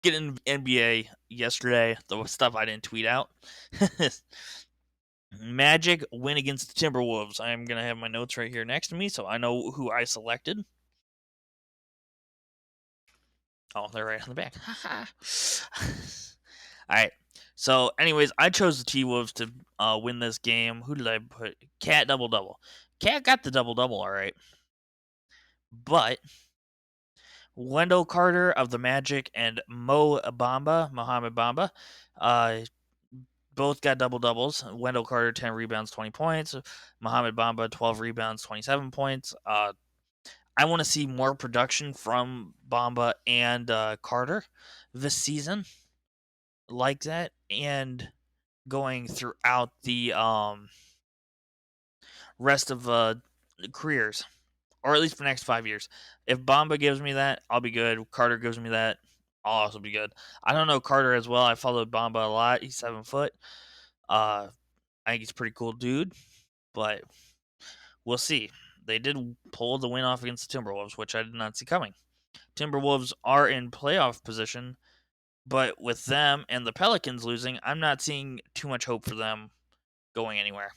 getting NBA yesterday, the stuff I didn't tweet out. Magic win against the Timberwolves. I'm going to have my notes right here next to me so I know who I selected. Oh, they're right on the back. All right. So, anyways, I chose the T Wolves to win this game. Who did I put? Cat double double. Cat got the double double, all right. But Wendell Carter of the Magic and Mohamed Bamba, uh, both got double doubles. Wendell Carter 10 rebounds, 20 points. Mohamed Bamba 12 rebounds, 27 points. I want to see more production from Bamba and Carter this season, like that, and going throughout the rest of careers, or at least for the next 5 years. If Bamba gives me that, I'll be good. Carter gives me that, I'll also be good. I don't know Carter as well. I followed Bamba a lot. He's 7 foot. I think he's a pretty cool dude, but we'll see. They did pull the win off against the Timberwolves, which I did not see coming. Timberwolves are in playoff position, but with them and the Pelicans losing, I'm not seeing too much hope for them going anywhere.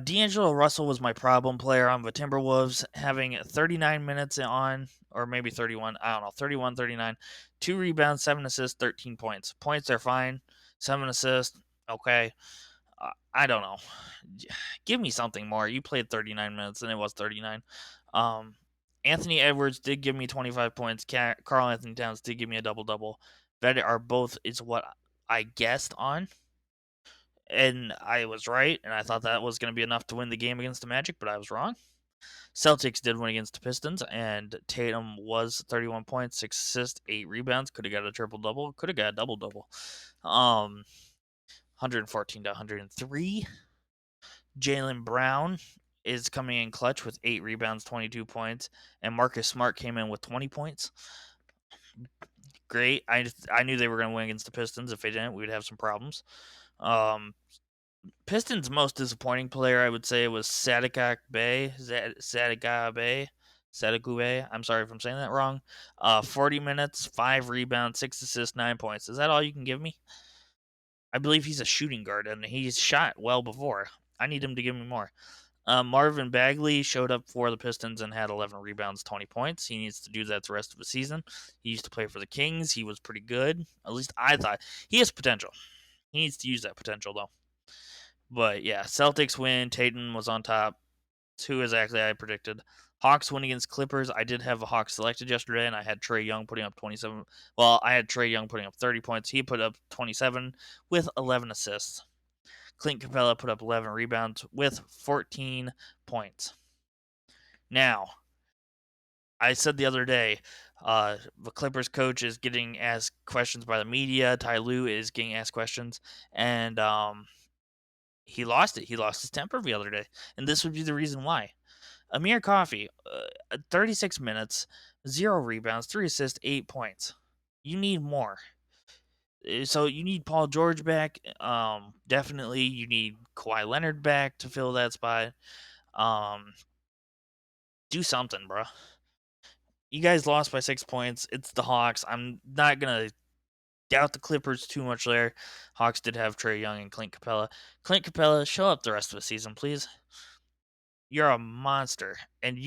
D'Angelo Russell was my problem player on the Timberwolves, having 39 minutes on, or maybe 31, I don't know, 31, 39, 2 rebounds, 7 assists, 13 points. Points are fine, 7 assists, okay. I don't know. Give me something more. You played 39 minutes and it was 39. Um, Anthony Edwards did give me 25 points. Carl Anthony Towns did give me a double double. That are both is what I guessed on, and I was right. And I thought that was going to be enough to win the game against the Magic, but I was wrong. Celtics did win against the Pistons, and Tatum was 31 points, 6 assists, 8 rebounds. Could have got a triple double. Could have got a double double. 114 to 103. Jaylen Brown is coming in clutch with 8 rebounds, 22 points, and Marcus Smart came in with 20 points. Great. I knew they were going to win against the Pistons. If they didn't, we would have some problems. Um, Pistons' most disappointing player, I would say, was Sadikak Bay. Sadiku Bay. I'm sorry if I'm saying that wrong. 40 minutes, 5 rebounds, 6 assists, 9 points. Is that all you can give me? I believe he's a shooting guard, and he's shot well before. I need him to give me more. Marvin Bagley showed up for the Pistons and had 11 rebounds, 20 points. He needs to do that the rest of the season. He used to play for the Kings. He was pretty good. At least I thought. He has potential. He needs to use that potential, though. But yeah, Celtics win. Tatum was on top. It's who exactly I predicted. Hawks win against Clippers. I did have a Hawks selected yesterday, and I had Trae Young putting up 27. Well, I had Trae Young putting up 30 points. He put up 27 with 11 assists. Clint Capella put up 11 rebounds with 14 points. Now, I said the other day, the Clippers coach is getting asked questions by the media. Ty Lue is getting asked questions, and he lost it. He lost his temper the other day, and this would be the reason why. Amir Coffey, 36 minutes, 0 rebounds, 3 assists, 8 points. You need more. So you need Paul George back. Definitely, you need Kawhi Leonard back to fill that spot. Um, do something, bro. You guys lost by 6 points. It's the Hawks. I'm not gonna doubt the Clippers too much there. Hawks did have Trae Young and Clint Capella. Clint Capella, show up the rest of the season, please. You're a monster, and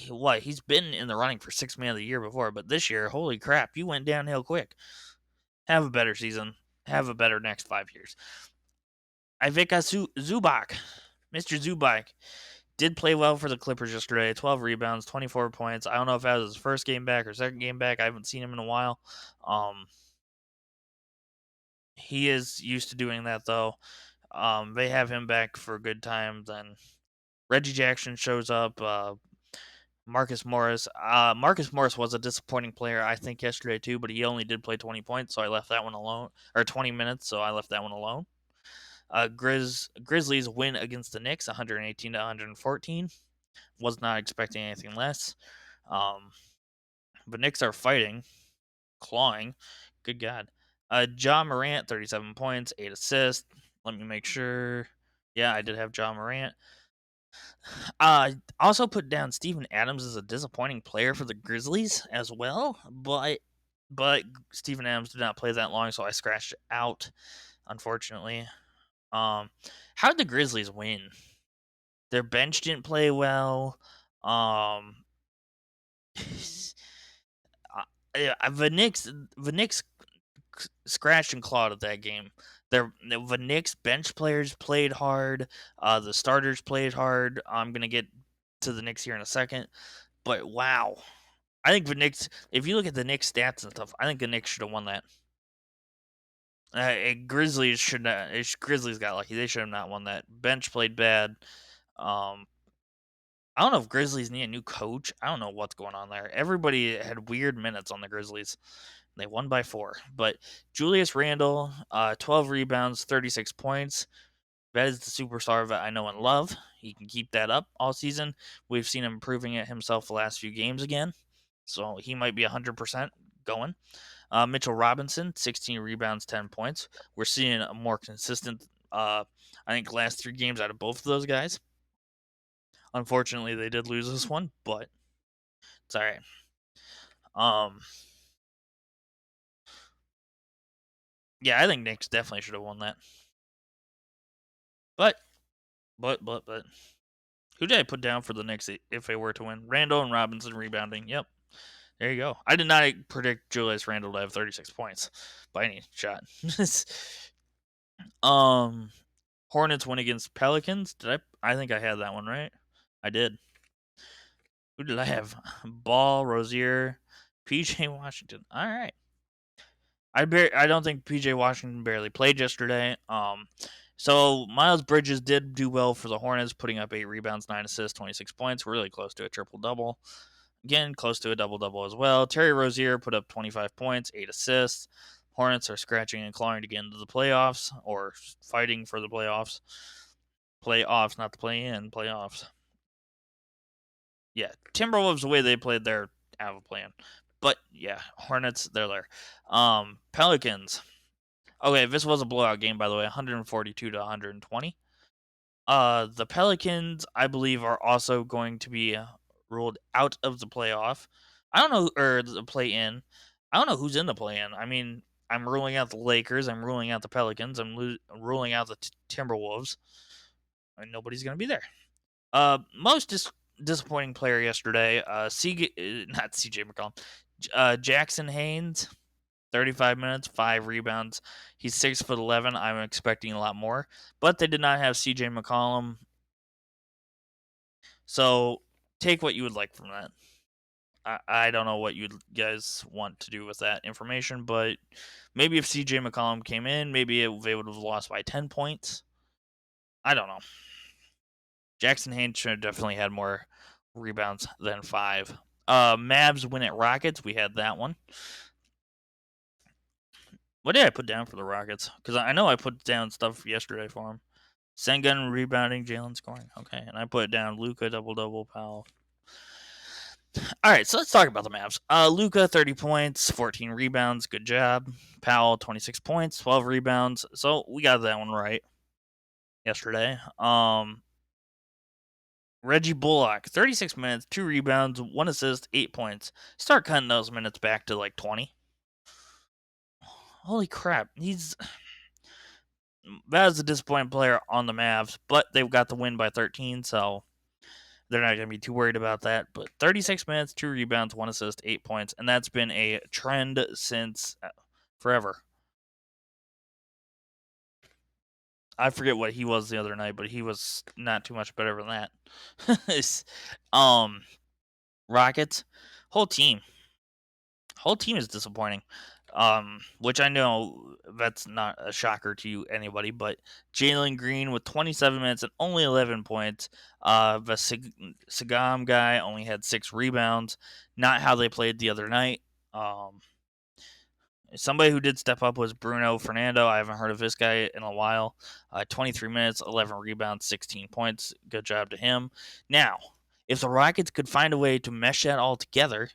what? He's been in the running for six man of the year before, but this year, holy crap, you went downhill quick. Have a better season. Have a better next 5 years. Ivica Zubac, Mr. Zubac, did play well for the Clippers yesterday. 12 rebounds, 24 points. I don't know if that was his first game back or second game back. I haven't seen him in a while. He is used to doing that though. They have him back for a good time. Then Reggie Jackson shows up. Marcus Morris. Marcus Morris was a disappointing player, I think, yesterday too, but he only did play 20 points, so I left that one alone. Or 20 minutes, so I left that one alone. Grizzlies win against the Knicks, 118 to 114. Was not expecting anything less. The Knicks are fighting, clawing. Good God. Ja Morant, 37 points, 8 assists. Let me make sure. Yeah, I did have Ja Morant. Also put down Steven Adams as a disappointing player for the Grizzlies as well, but Steven Adams did not play that long, so I scratched it out, unfortunately. How did the Grizzlies win? Their bench didn't play well. Um, the Knicks scratched and clawed at that game. The Knicks bench players played hard. The starters played hard. I'm gonna get to the Knicks here in a second, but wow, I think the Knicks. If you look at the Knicks stats and stuff, I think the Knicks should have won that. Grizzlies should not. Grizzlies got lucky. They should have not won that. Bench played bad. Um, I don't know if Grizzlies need a new coach. I don't know what's going on there. Everybody had weird minutes on the Grizzlies. They won by 4. But Julius Randle, 12 rebounds, 36 points. That is the superstar that I know and love. He can keep that up all season. We've seen him improving it himself the last few games again. So he might be 100% going. Mitchell Robinson, 16 rebounds, 10 points. We're seeing a more consistent, I think, last 3 games out of both of those guys. Unfortunately, they did lose this one, but it's all right. Yeah, I think Knicks definitely should have won that. But, who did I put down for the Knicks if they were to win? Randall and Robinson rebounding. Yep. There you go. I did not predict Julius Randle to have 36 points by any shot. Hornets win against Pelicans. Did I think I had that one right. I did. Who did I have? Ball, Rozier, PJ Washington. All right. I don't think PJ Washington barely played yesterday. So Miles Bridges did do well for the Hornets, putting up 8 rebounds, 9 assists, 26 points. Really close to a triple double. Again, close to a double double as well. Terry Rozier put up 25 points, 8 assists. Hornets are scratching and clawing to get into the playoffs, or fighting for the playoffs. Playoffs, not the play-in, playoffs. Yeah, Timberwolves, the way they played, they're out of a plan. But yeah, Hornets, they're there. Pelicans. Okay, this was a blowout game, by the way, 142 to 120. The Pelicans, I believe, are also going to be ruled out of the playoff. I don't know, or the play-in. I don't know who's in the play-in. I mean, I'm ruling out the Lakers. I'm ruling out the Pelicans. I'm ruling out the Timberwolves. And nobody's going to be there. Most disappointing player yesterday, not CJ McCollum, Jackson Haynes, 35 minutes, 5 rebounds. He's 6'11". I'm expecting a lot more, but they did not have CJ McCollum. So take what you would like from that. I don't know what you guys want to do with that information, but maybe if CJ McCollum came in, maybe they would have lost by 10 points. I don't know. Jackson Haynes should have definitely had more rebounds than 5. Mavs win at Rockets. We had that one. What did I put down for the Rockets? Because I know I put down stuff yesterday for them. Sengun rebounding, Jalen scoring. Okay, and I put down Luka double Powell. All right, so let's talk about the Mavs. Luka 30 points, 14 rebounds. Good job. Powell 26 points, 12 rebounds. So we got that one right yesterday. Reggie Bullock 36 minutes, 2 rebounds, 1 assist, 8 points. Start cutting those minutes back to like 20. Holy crap, that was a disappointing player on the Mavs, but they've got the win by 13, so they're not going to be too worried about that. But 36 minutes, 2 rebounds, 1 assist, 8 points, and that's been a trend since forever. I forget what he was the other night, but he was not too much better than that. Rockets, whole team is disappointing. Which I know that's not a shocker to anybody, but Jalen Green with 27 minutes and only 11 points. The Sagam guy only had 6 rebounds. Not how they played the other night. Somebody who did step up was Bruno Fernando. I haven't heard of this guy in a while. 23 minutes, 11 rebounds, 16 points. Good job to him. Now, if the Rockets could find a way to mesh that all together,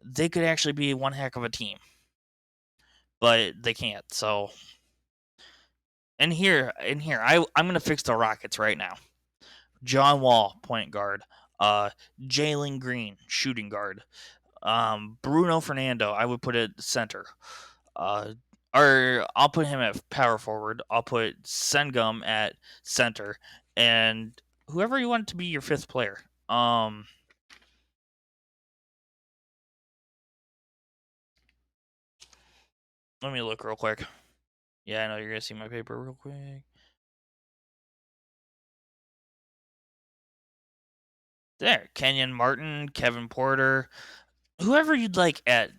they could actually be one heck of a team. But they can't. So, I'm going to fix the Rockets right now. John Wall, point guard. Jalen Green, shooting guard. Bruno Fernando, I would put at center. Uh, or I'll put him at power forward. I'll put Sengum at center, and whoever you want to be your fifth player. Let me look real quick. Yeah, I know you're gonna see my paper real quick. There, Kenyon Martin, Kevin Porter, whoever you'd like at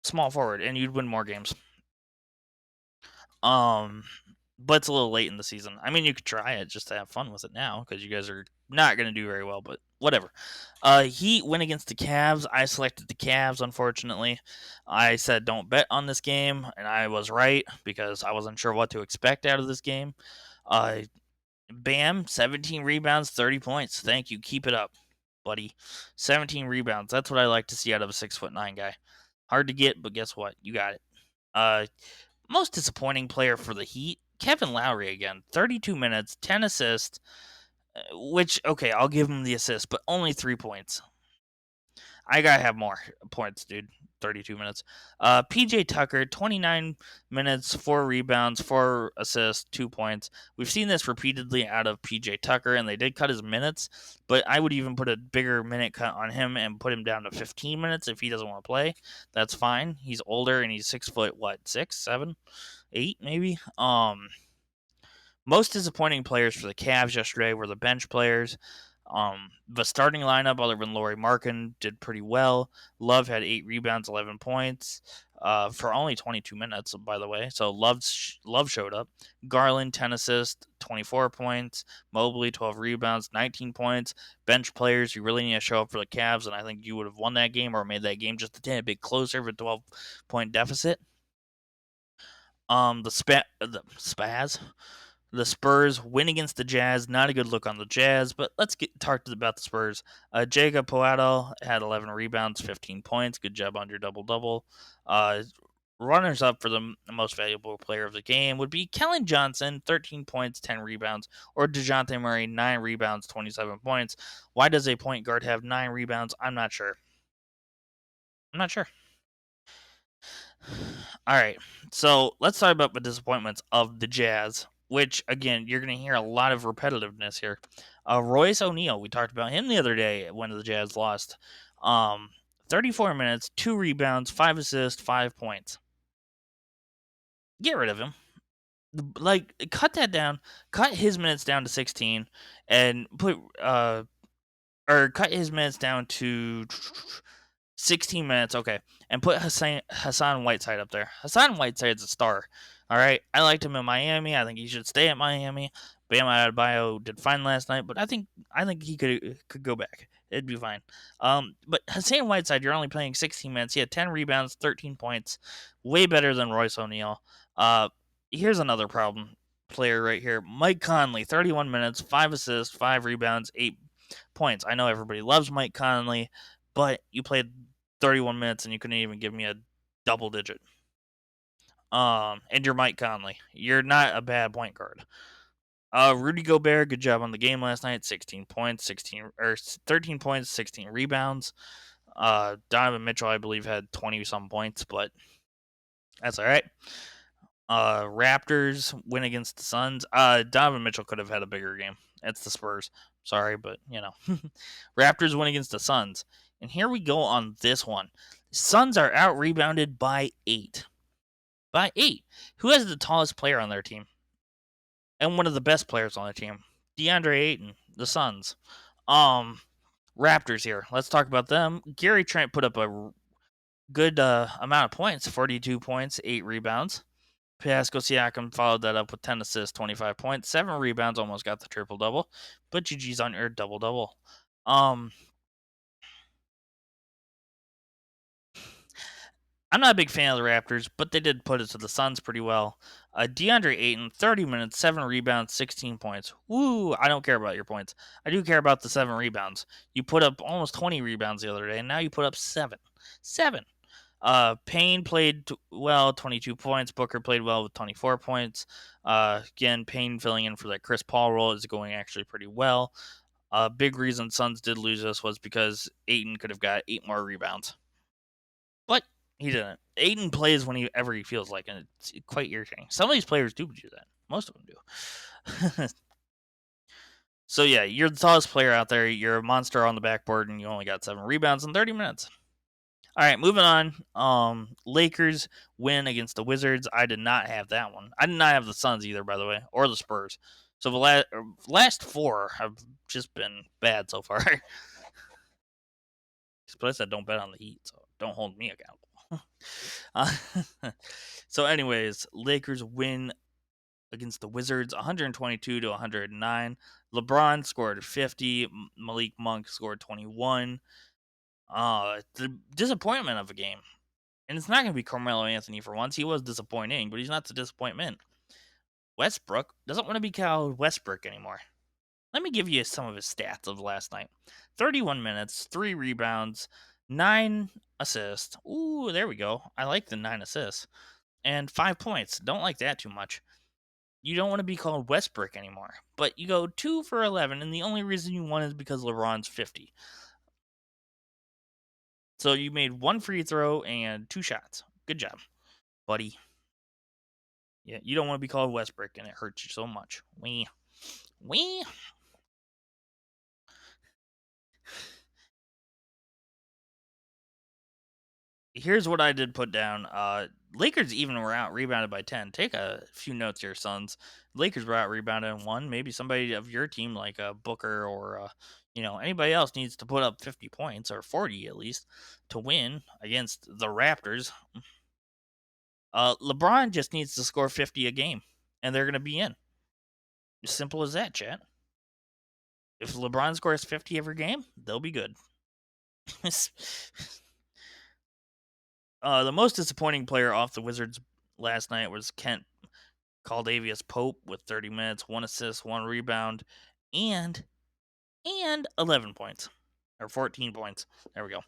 small forward, and you'd win more games. Um, but it's a little late in the season. I mean, you could try it just to have fun with it now because you guys are not going to do very well, but whatever. Heat win against the Cavs. I selected the Cavs, unfortunately. I said don't bet on this game, and I was right because I wasn't sure what to expect out of this game. Bam, 17 rebounds, 30 points. Thank you. Keep it up, buddy. 17 rebounds. That's what I like to see out of a 6'9" guy. Hard to get, but guess what? You got it. Most disappointing player for the Heat, Kevin Lowry again. 32 minutes, 10 assists, which, okay, I'll give him the assist, but only 3 points. I gotta have more points, dude. 32 minutes. PJ Tucker, 29 minutes, 4 rebounds, 4 assists, 2 points. We've seen this repeatedly out of PJ Tucker, and they did cut his minutes, but I would even put a bigger minute cut on him and put him down to 15 minutes if he doesn't want to play. That's fine. He's older and he's 6 foot, what, 6, 7, 8, maybe? Most disappointing players for the Cavs yesterday were the bench players. The starting lineup, other than Lauri Markkanen, did pretty well. Love had 8 rebounds, 11 points for only 22 minutes, by the way. So Love showed up. Garland, 10 assists, 24 points. Mobley, 12 rebounds, 19 points. Bench players, you really need to show up for the Cavs, and I think you would have won that game or made that game just a tad bit closer of a 12-point deficit. The Spaz. The Spurs win against the Jazz. Not a good look on the Jazz, but let's talk about the Spurs. Jacob Poeltl had 11 rebounds, 15 points. Good job on your double-double. Runners up for the most valuable player of the game would be Kellen Johnson, 13 points, 10 rebounds, or DeJounte Murray, 9 rebounds, 27 points. Why does a point guard have 9 rebounds? I'm not sure. All right, so let's talk about the disappointments of the Jazz, which, again, you're going to hear a lot of repetitiveness here. Royce O'Neal, we talked about him the other day when the Jazz lost. 34 minutes, 2 rebounds, 5 assists, 5 points. Get rid of him. Like, cut that down. Cut his minutes down to 16 and put, or cut his minutes down to 16 minutes, okay, and put Hassan Whiteside up there. Hassan Whiteside's a star. All right, I liked him in Miami. I think he should stay at Miami. Bam Adebayo did fine last night, but I think he could go back. It'd be fine. But Hassan Whiteside, you're only playing 16 minutes. He had 10 rebounds, 13 points, way better than Royce O'Neal. Here's another problem player right here. Mike Conley, 31 minutes, 5 assists, 5 rebounds, 8 points. I know everybody loves Mike Conley, but you played 31 minutes and you couldn't even give me a double digit. And you're Mike Conley. You're not a bad point guard. Rudy Gobert, good job on the game last night. 16 points, 13 points, 16 rebounds. Donovan Mitchell, I believe, had 20 some points, but that's all right. Raptors win against the Suns. Donovan Mitchell could have had a bigger game. It's the Spurs. Sorry, but Raptors win against the Suns. And here we go on this one. Suns are out rebounded by 8. By 8. Who has the tallest player on their team? And one of the best players on the team? DeAndre Ayton, the Suns. Raptors here. Let's talk about them. Gary Trent put up a good amount of points. 42 points, 8 rebounds. Pascal Siakam followed that up with 10 assists, 25 points, 7 rebounds, almost got the triple-double. But GG's on your double-double. I'm not a big fan of the Raptors, but they did put it to the Suns pretty well. DeAndre Ayton, 30 minutes, 7 rebounds, 16 points. Woo! I don't care about your points. I do care about the 7 rebounds. You put up almost 20 rebounds the other day, and now you put up 7. 7. Payne played well, 22 points. Booker played well with 24 points. Again, Payne filling in for that Chris Paul role is going actually pretty well. A big reason Suns did lose this was because Ayton could have got 8 more rebounds, but he didn't. Ayton plays whenever he feels like, and it's quite irritating. Some of these players do that. Most of them do. So yeah, you're the tallest player out there. You're a monster on the backboard, and you only got 7 rebounds in 30 minutes. All right, moving on. Lakers win against the Wizards. I did not have that one. I did not have the Suns either, by the way, or the Spurs. So the last 4 have just been bad so far. But I said don't bet on the Heat, so don't hold me accountable. So, anyways, Lakers win against the Wizards, 122 to 109. LeBron scored 50. Malik Monk scored 21. The disappointment of a game. And it's not going to be Carmelo Anthony for once. He was disappointing, but he's not the disappointment. Westbrook doesn't want to be called Westbrook anymore. Let me give you some of his stats of last night. 31 minutes, 3 rebounds, 9 assists. Ooh, there we go. I like the 9 assists. And 5 points. Don't like that too much. You don't want to be called Westbrook anymore. But you go 2 for 11, and the only reason you won is because LeBron's 50. So you made 1 free throw and 2 shots. Good job, buddy. Yeah, you don't want to be called Westbrook, and it hurts you so much. Wee. Here's what I did put down. Lakers even were out rebounded by 10. Take a few notes here, Suns. Lakers were out rebounded in 1. Maybe somebody of your team, like a Booker or anybody else, needs to put up 50 points or 40 at least to win against the Raptors. LeBron just needs to score 50 a game, and they're going to be in. As simple as that, chat. If LeBron scores 50 every game, they'll be good. The most disappointing player off the Wizards last night was Kent Caldavius Pope with 30 minutes, 1 assist, 1 rebound, and 11 points. Or 14 points. There we go.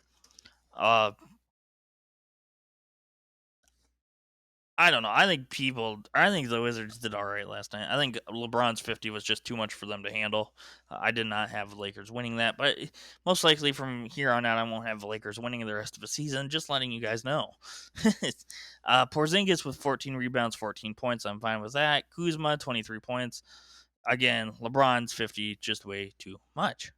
I don't know. I think the Wizards did all right last night. I think LeBron's 50 was just too much for them to handle. I did not have the Lakers winning that, but most likely from here on out, I won't have the Lakers winning the rest of the season. Just letting you guys know. Porzingis with 14 rebounds, 14 points. I'm fine with that. Kuzma, 23 points. Again, LeBron's 50, just way too much.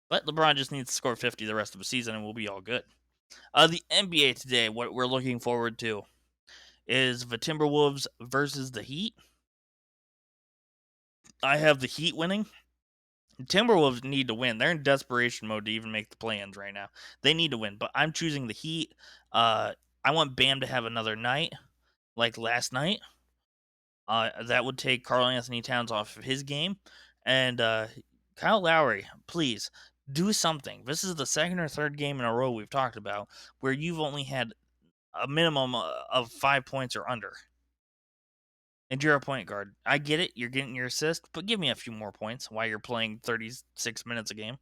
But LeBron just needs to score 50 the rest of the season, and we'll be all good. The NBA today, what we're looking forward to is the Timberwolves versus the Heat. I have the Heat winning. The Timberwolves need to win. They're in desperation mode to even make the play-ins right now. They need to win, but I'm choosing the Heat. I want Bam to have another night like last night. That would take Karl-Anthony Towns off of his game. And Kyle Lowry, please do something. This is the second or third game in a row we've talked about where you've only had a minimum of 5 points or under. And you're a point guard. I get it. You're getting your assist, but give me a few more points while you're playing 36 minutes a game.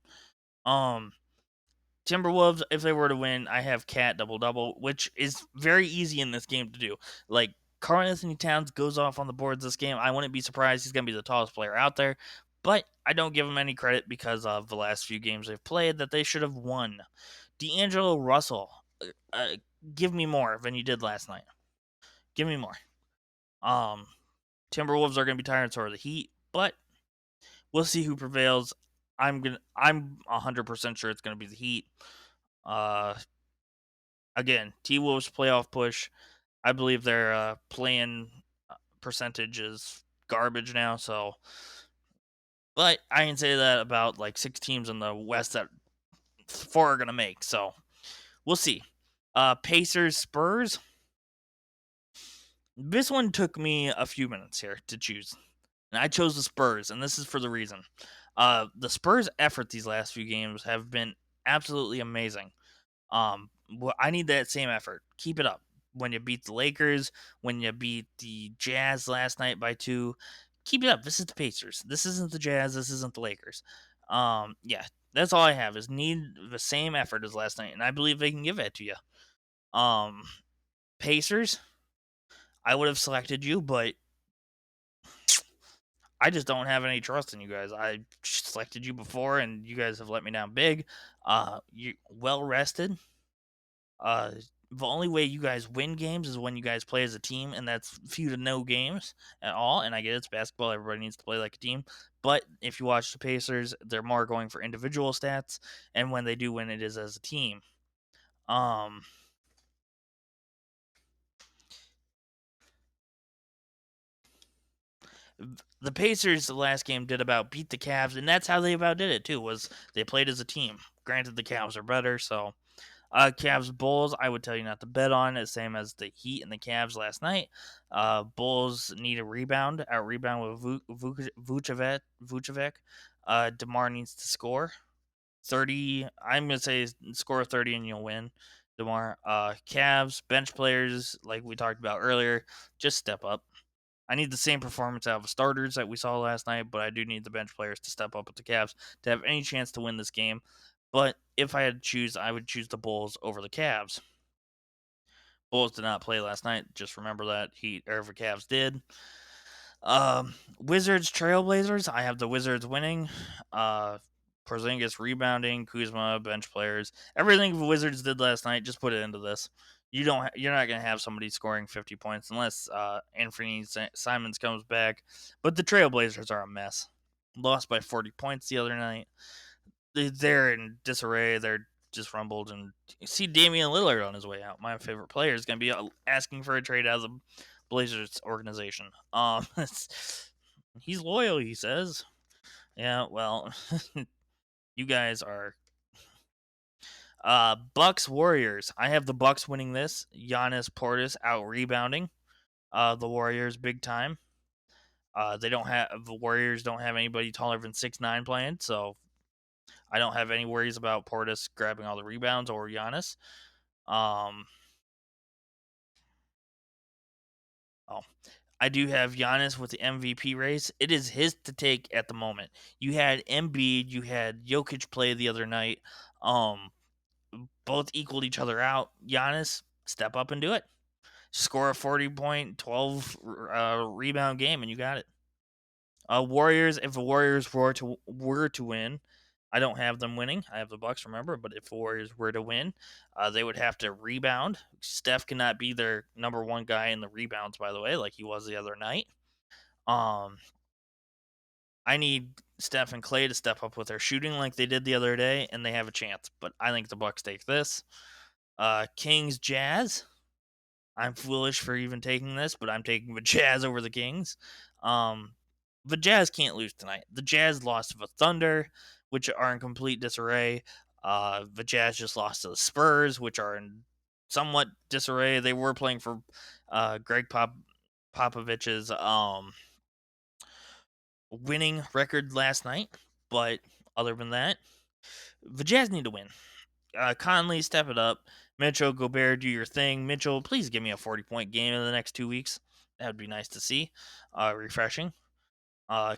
Timberwolves, if they were to win, I have Cat double-double, which is very easy in this game to do. Like, Karl-Anthony Towns goes off on the boards this game. I wouldn't be surprised. He's going to be the tallest player out there. But I don't give him any credit because of the last few games they've played that they should have won. D'Angelo Russell, give me more than you did last night. Give me more. Timberwolves are going to be tired, so are the Heat, but we'll see who prevails. I'm 100% sure it's going to be the Heat. Again, T-Wolves playoff push. I believe their playing percentage is garbage now. So, but I can say that about like 6 teams in the West that 4 are going to make. So we'll see. Pacers Spurs. This one took me a few minutes here to choose. And I chose the Spurs, and this is for the reason. The Spurs' effort these last few games have been absolutely amazing. I need that same effort. Keep it up. When you beat the Lakers, when you beat the Jazz last night by 2, keep it up. This is the Pacers. This isn't the Jazz. This isn't the Lakers. Yeah, that's all I have is need the same effort as last night, and I believe they can give that to you. Pacers, I would have selected you, but I just don't have any trust in you guys. I selected you before, and you guys have let me down big. You well rested. Uh, the only way you guys win games is when you guys play as a team, and that's few to no games at all. And I get it's basketball; everybody needs to play like a team. But if you watch the Pacers, they're more going for individual stats, and when they do win, it is as a team. Um, the Pacers the last game did about beat the Cavs, and that's how they about did it too. Was they played as a team. Granted, the Cavs are better, so Cavs Bulls, I would tell you not to bet on, the same as the Heat and the Cavs last night. Bulls need a rebound, out rebound with Vucevic. DeMar needs to score 30. I'm gonna say score 30 and you'll win. DeMar. Cavs bench players, like we talked about earlier, just step up. I need the same performance out of the starters that we saw last night, but I do need the bench players to step up with the Cavs to have any chance to win this game. But if I had to choose, I would choose the Bulls over the Cavs. Bulls did not play last night. Just remember that Heat or the Cavs did. Wizards Trailblazers. I have the Wizards winning. Porzingis rebounding, Kuzma bench players. Everything the Wizards did last night, just put it into this. You're not gonna have somebody scoring 50 points unless Anthony Simons comes back. But the Trailblazers are a mess. Lost by 40 points the other night. They're in disarray. They're just rumbled, and you see Damian Lillard on his way out. My favorite player is going to be asking for a trade out of the Blazers organization. He's loyal, he says. Yeah, well, you guys are. Bucks Warriors. I have the Bucks winning this. Giannis Portis out rebounding. The Warriors big time. They don't have the Warriors don't have anybody taller than 6'9" playing, so I don't have any worries about Portis grabbing all the rebounds or Giannis. Um, oh, I do have Giannis with the MVP race. It is his to take at the moment. You had Embiid, you had Jokic play the other night. Um, both equaled each other out. Giannis, step up and do it. Score a 40-point, 12 rebound game, and you got it. Warriors. If the Warriors were to win, I don't have them winning. I have the Bucks, remember. But if the Warriors were to win, they would have to rebound. Steph cannot be their number one guy in the rebounds, by the way, like he was the other night. Um, I need Steph and Clay to step up with their shooting like they did the other day, and they have a chance. But I think the Bucks take this. Kings Jazz. I'm foolish for even taking this, but I'm taking the Jazz over the Kings. The Jazz can't lose tonight. The Jazz lost to the Thunder, which are in complete disarray. The Jazz just lost to the Spurs, which are in somewhat disarray. They were playing for Greg Popovich's winning record last night, but other than that, the Jazz need to win. Conley, step it up. Mitchell, Gobert, do your thing. Mitchell, please give me a 40-point game in the next 2 weeks. That would be nice to see. Refreshing.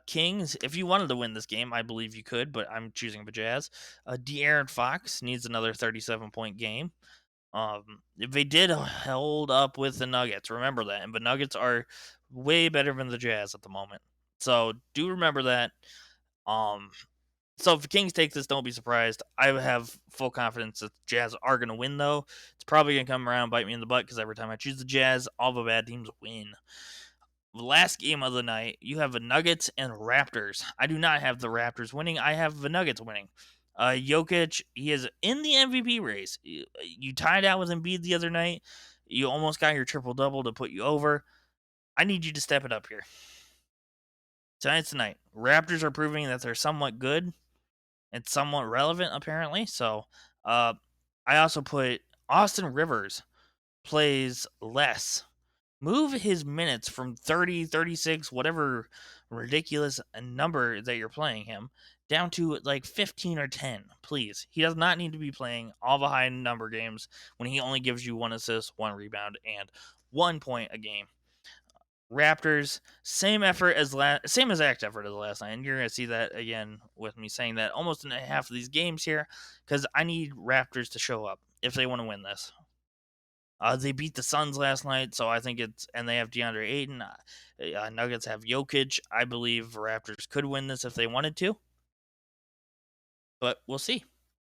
Kings, if you wanted to win this game, I believe you could, but I'm choosing the Jazz. De'Aaron Fox needs another 37-point game. They did hold up with the Nuggets. Remember that. And the Nuggets are way better than the Jazz at the moment. So do remember that. Um, so if the Kings take this, don't be surprised. I have full confidence that the Jazz are going to win, though. It's probably going to come around and bite me in the butt because every time I choose the Jazz, all the bad teams win. The last game of the night, you have the Nuggets and Raptors. I do not have the Raptors winning. I have the Nuggets winning. Jokic, he is in the MVP race. You tied out with Embiid the other night. You almost got your triple double to put you over. I need you to step it up here. Tonight's tonight. Raptors are proving that they're somewhat good and somewhat relevant, apparently. So, I also put Austin Rivers plays less. Move his minutes from 30, 36, whatever ridiculous number that you're playing him, down to like 15 or 10, please. He does not need to be playing all the high number games when he only gives you 1 assist, 1 rebound, and 1 point a game. Raptors, same exact effort as last night, and you're gonna see that again with me saying that almost in half of these games here, because I need Raptors to show up if they want to win this. They beat the Suns last night, so I think it's and they have DeAndre Ayton. Nuggets have Jokic. I believe Raptors could win this if they wanted to, but we'll see.